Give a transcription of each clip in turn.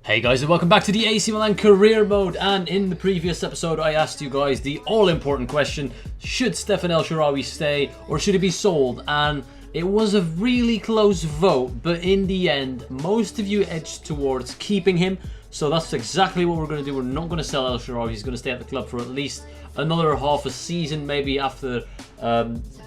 Hey guys, and welcome back to the AC Milan career mode. And in the previous episode I asked you guys the all-important question: should Stefan El Shaarawy stay or should he be sold? And it was a really close vote, but in the end most of you edged towards keeping him. So that's exactly what we're going to do. We're not going to sell El Shaarawy. He's going to stay at the club for at least another half a season. Maybe after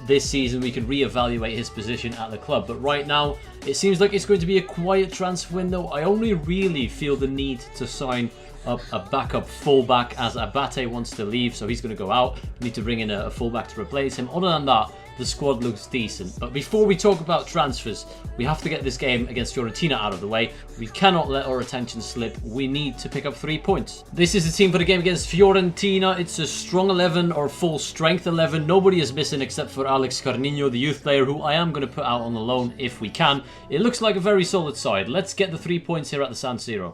this season we can reevaluate his position at the club. But right now it seems like it's going to be a quiet transfer window. I only really feel the need to sign up a backup fullback as Abate wants to leave, so he's going to go out. We need to bring in a fullback to replace him. Other than that, the squad looks decent. But before we talk about transfers, we have to get this game against Fiorentina out of the way. We cannot let our attention slip. We need to pick up 3 points. This is the team for the game against Fiorentina. It's a strong 11 or full strength 11. Nobody is missing except for Alex Carnino, the youth player, who I am going to put out on the loan if we can. It looks like a very solid side. Let's get the 3 points here at the San Siro.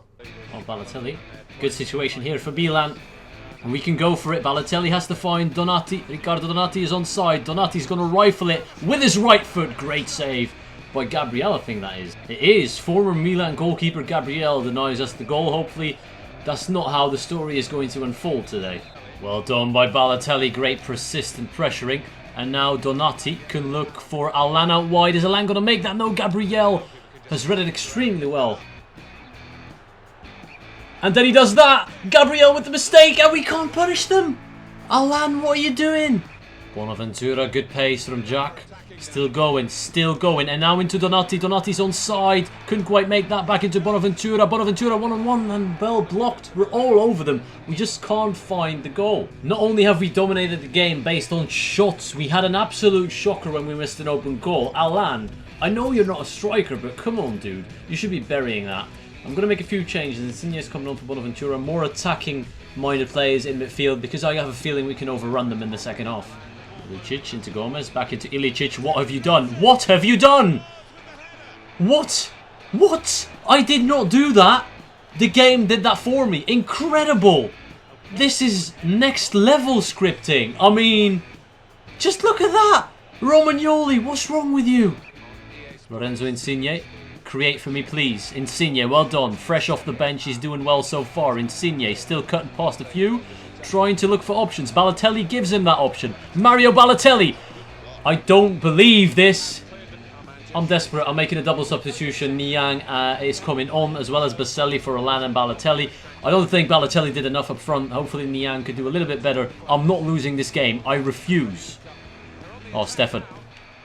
Oh, Balotelli. Good situation here for Milan. And we can go for it. Balotelli has to find Donati. Riccardo Donati is onside. Donati's going to rifle it with his right foot. Great save by Gabriel, I think that is. It is. Former Milan goalkeeper Gabriel denies us the goal. Hopefully that's not how the story is going to unfold today. Well done by Balotelli. Great persistent pressuring. And now Donati can look for Alan out wide. Is Alan going to make that? No, Gabriel has read it extremely well. And then he does that. Gabriel with the mistake, and we can't punish them. Alan, what are you doing? Bonaventura, good pace from Jack. Still going, and now into Donati. Donati's onside. Couldn't quite make that back into Bonaventura. Bonaventura one-on-one and well blocked. We're all over them. We just can't find the goal. Not only have we dominated the game based on shots, we had an absolute shocker when we missed an open goal. Alan, I know you're not a striker, but come on, dude. You should be burying that. I'm going to make a few changes. Insigne's coming on for Bonaventura. More attacking-minded players in midfield because I have a feeling we can overrun them in the second half. Ilicic into Gomez. Back into Ilicic. What have you done? What have you done? What? What? I did not do that. The game did that for me. Incredible. This is next level scripting. I mean, just look at that. Romagnoli, what's wrong with you? Lorenzo Insigne. Create for me, please. Insigne, well done. Fresh off the bench, he's doing well so far. Insigne still cutting past a few. Trying to look for options. Balotelli gives him that option. Mario Balotelli. I don't believe this. I'm desperate. I'm making a double substitution. Niang is coming on, as well as Baselli for Alan and Balotelli. I don't think Balotelli did enough up front. Hopefully Niang could do a little bit better. I'm not losing this game. I refuse. Oh, Stefan.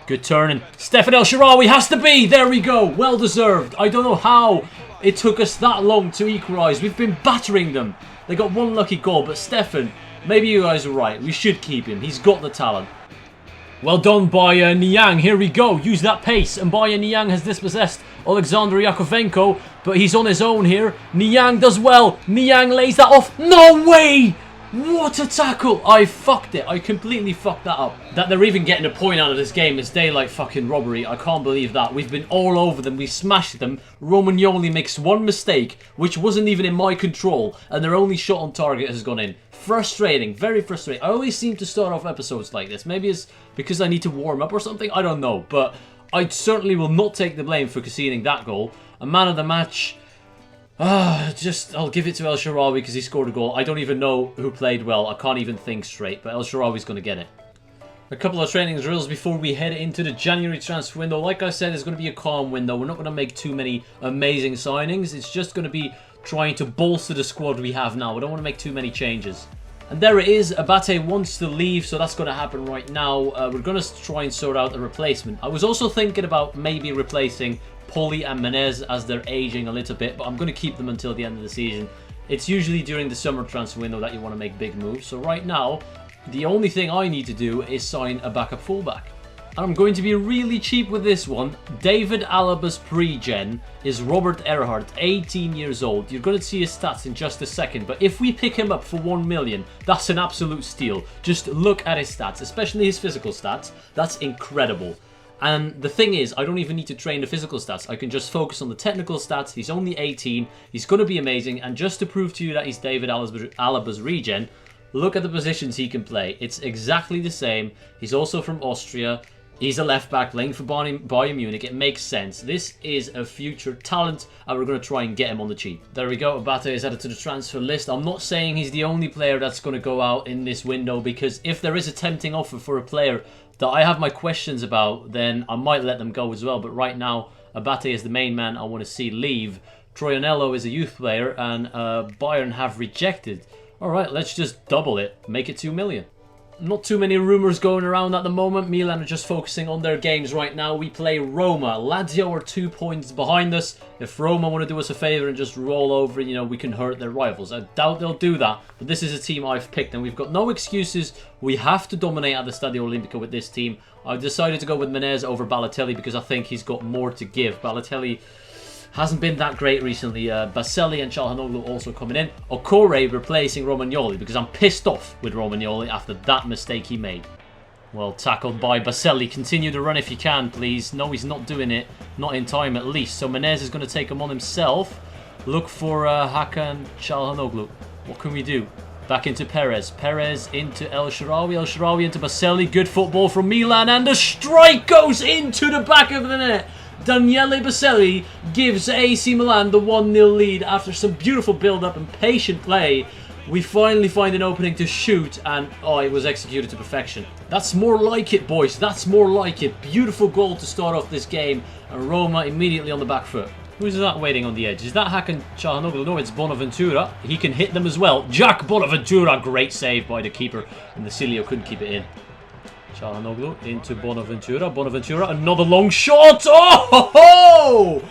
Good turning. Stefan El Shaarawy has to be. There we go. Well deserved. I don't know how it took us that long to equalise. We've been battering them. They got one lucky goal, but Stefan, maybe you guys are right. We should keep him. He's got the talent. Well done by Niang. Here we go. Use that pace. And by Niang has dispossessed Alexander Yakovenko, but he's on his own here. Niang does well. Niang lays that off. No way! What a tackle! I fucked it. I completely fucked that up. That they're even getting a point out of this game is daylight fucking robbery. I can't believe that. We've been all over them. We smashed them. Romagnoli makes one mistake, which wasn't even in my control, and their only shot on target has gone in. Frustrating. Very frustrating. I always seem to start off episodes like this. Maybe it's because I need to warm up or something. I don't know. But I certainly will not take the blame for conceding that goal. A man of the match... I'll give it to El Shaarawy because he scored a goal. I don't even know who played well. I can't even think straight, but El Shaarawy's going to get it. A couple of training drills before we head into the January transfer window. Like I said, it's going to be a calm window. We're not going to make too many amazing signings. It's just going to be trying to bolster the squad we have now. We don't want to make too many changes. And there it is. Abate wants to leave, so that's going to happen right now. We're going to try and sort out a replacement. I was also thinking about maybe replacing Poli and Menez as they're aging a little bit, but I'm going to keep them until the end of the season. It's usually during the summer transfer window that you want to make big moves. So right now, the only thing I need to do is sign a backup fullback. And I'm going to be really cheap with this one. David Alaba's Pregen is Robert Erhardt, 18 years old. You're going to see his stats in just a second, but if we pick him up for 1 million, that's an absolute steal. Just look at his stats, especially his physical stats. That's incredible. And the thing is, I don't even need to train the physical stats. I can just focus on the technical stats. He's only 18. He's going to be amazing. And just to prove to you that he's David Alaba's regen, look at the positions he can play. It's exactly the same. He's also from Austria. He's a left back playing for Bayern Munich. It makes sense. This is a future talent, and we're going to try and get him on the cheap. There we go. Abate is added to the transfer list. I'm not saying he's the only player that's going to go out in this window, because if there is a tempting offer for a player that I have my questions about, then I might let them go as well. But right now, Abate is the main man I want to see leave. TRayALLDay is a youth player, and Bayern have rejected. Alright, let's just double it. Make it 2 million. Not too many rumours going around at the moment. Milan are just focusing on their games right now. We play Roma. Lazio are 2 points behind us. If Roma want to do us a favour and just roll over, you know, we can hurt their rivals. I doubt they'll do that, but this is a team I've picked, and we've got no excuses. We have to dominate at the Stadio Olimpico with this team. I've decided to go with Menez over Balotelli because I think he's got more to give. Balotelli hasn't been that great recently. Baselli and Calhanoglu also coming in. Okore replacing Romagnoli because I'm pissed off with Romagnoli after that mistake he made. Well tackled by Baselli. Continue to run if you can, please. No, he's not doing it. Not in time, at least. So Menez is going to take him on himself. Look for Hakan Calhanoglu. What can we do? Back into Perez. Perez into El Shaarawy. El Shaarawy into Baselli. Good football from Milan. And the strike goes into the back of the net. Daniele Baselli gives AC Milan the 1-0 lead after some beautiful build-up and patient play. We finally find an opening to shoot, and oh, it was executed to perfection. That's more like it, boys. That's more like it. Beautiful goal to start off this game, and Roma immediately on the back foot. Who's that waiting on the edge? Is that Hakan Calhanoglu? No, it's Bonaventura. He can hit them as well. Jack Bonaventura, great save by the keeper, and the Cilio couldn't keep it in. Calhanoglu into Bonaventura. Bonaventura, another long shot. Oh! Ho, ho!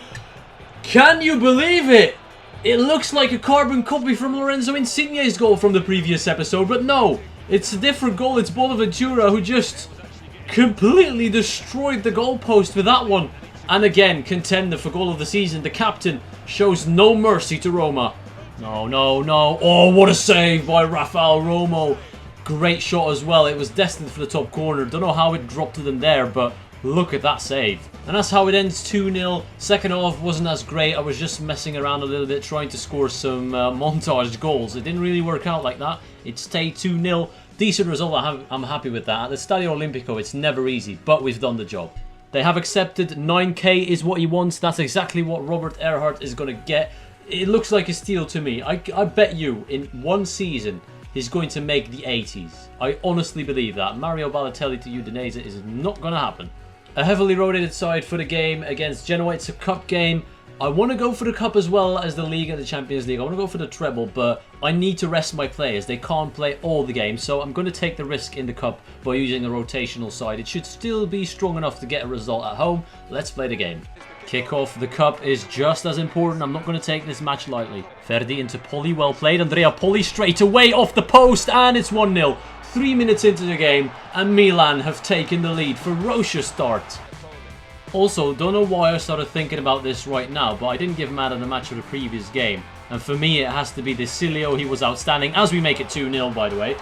Can you believe it? It looks like a carbon copy from Lorenzo Insigne's goal from the previous episode, but no. It's a different goal. It's Bonaventura who just completely destroyed the goalpost with that one. And again, contender for goal of the season. The captain shows no mercy to Roma. No, no, no. Oh, what a save by Rafael Romo. Great shot as well. It was destined for the top corner. Don't know how it dropped to them there, but look at that save. And that's how it ends, 2-0. Second half wasn't as great. I was just messing around a little bit, trying to score some montage goals. It didn't really work out like that. It stayed 2-0. Decent result. I'm happy with that. At the Stadio Olimpico, it's never easy, but we've done the job. They have accepted 9k is what he wants. That's exactly what Robert Earhart is going to get. It looks like a steal to me. I bet you in one season he's going to make the 80s. I honestly believe that. Mario Balotelli to Udinese is not going to happen. A heavily rotated side for the game against Genoa. It's a cup game. I want to go for the cup as well as the league and the Champions League. I want to go for the treble, but I need to rest my players. They can't play all the games, so I'm going to take the risk in the cup by using a rotational side. It should still be strong enough to get a result at home. Let's play the game. Kick-off the cup is just as important. I'm not going to take this match lightly. Ferdi into Poli, well played. Andrea Poli straight away off the post, and it's 1-0. 3 minutes into the game, and Milan have taken the lead. Ferocious start. Also, don't know why I started thinking about this right now, but I didn't give Madden a match of the previous game. And for me, it has to be the Cilio. He was outstanding, as we make it 2-0, by the way.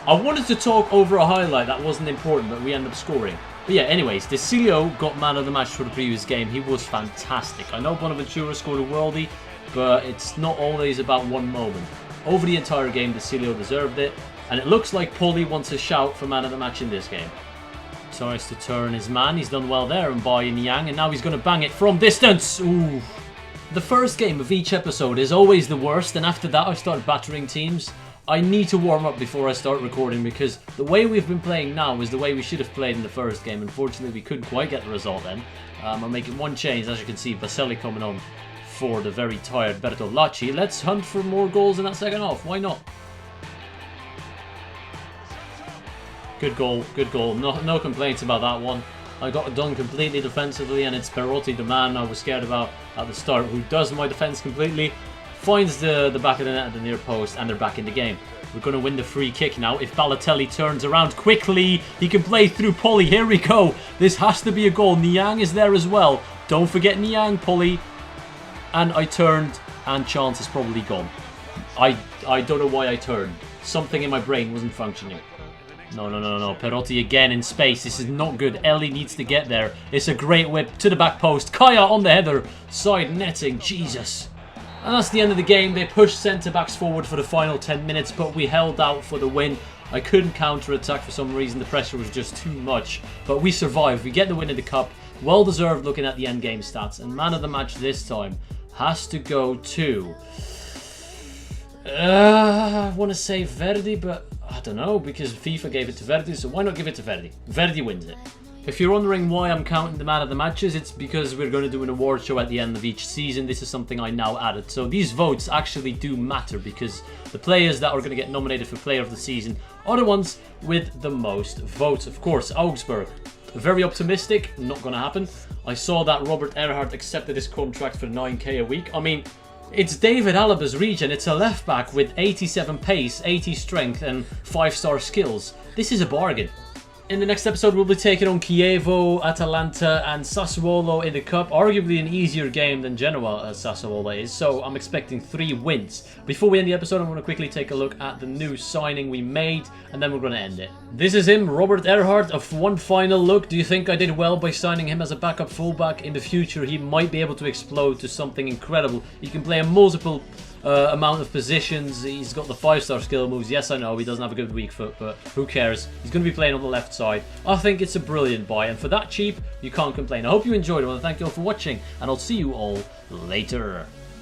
I wanted to talk over a highlight that wasn't important, but we end up scoring. But yeah, anyways, the Cilio got man of the match for the previous game. He was fantastic. I know Bonaventura scored a worldie, but it's not always about one moment. Over the entire game, the Cilio deserved it. And it looks like Poli wants a shout for man of the match in this game. Tries to turn his man. He's done well there and by Niang, and now he's going to bang it from distance. Ooh. The first game of each episode is always the worst, and after that I start battering teams. I need to warm up before I start recording, because the way we've been playing now is the way we should have played in the first game. Unfortunately, we couldn't quite get the result then. I'm making one change. As you can see, Baselli coming on for the very tired Bertolacci. Let's hunt for more goals in that second half. Why not? Good goal, good goal. No complaints about that one. I got it done completely defensively, and it's Perotti, the man I was scared about at the start, who does my defense completely. Finds the back of the net at the near post, and they're back in the game. We're going to win the free kick now. If Balotelli turns around quickly, he can play through Poli. Here we go. This has to be a goal. Niang is there as well. Don't forget Niang, Poli. And I turned, and chance is probably gone. I don't know why I turned. Something in my brain wasn't functioning. No. Perotti again in space. This is not good. Ellie needs to get there. It's a great whip to the back post. Kaya on the header. Side netting. Jesus. And that's the end of the game. They pushed centre-backs forward for the final 10 minutes, but we held out for the win. I couldn't counter-attack for some reason. The pressure was just too much. But we survived. We get the win in the cup. Well deserved looking at the end game stats. And man of the match this time has to go to... I want to say Verdi, but I don't know, because FIFA gave it to Verdi, so why not give it to Verdi? Verdi wins it. If you're wondering why I'm counting the man of the matches, it's because we're going to do an award show at the end of each season. This is something I now added. So these votes actually do matter, because the players that are going to get nominated for player of the season are the ones with the most votes. Of course, Augsburg. Very optimistic, not going to happen. I saw that Robert Erhardt accepted his contract for 9k a week. I mean, it's David Alaba's region. It's a left back with 87 pace, 80 strength and 5-star skills. This is a bargain. In the next episode, we'll be taking on Chievo, Atalanta and Sassuolo in the Cup. Arguably an easier game than Genoa Sassuolo is, so I'm expecting 3 wins. Before we end the episode, I'm going to quickly take a look at the new signing we made, and then we're going to end it. This is him, Robert Erhardt. Of one final look. Do you think I did well by signing him as a backup fullback? In the future, he might be able to explode to something incredible. He can play a multiple amount of positions. He's got the 5-star skill moves. Yes, I know he doesn't have a good weak foot, but who cares? He's going to be playing on the left side. I think it's a brilliant buy, and for that cheap, you can't complain. I hope you enjoyed it. I want to thank you all for watching, and I'll see you all later.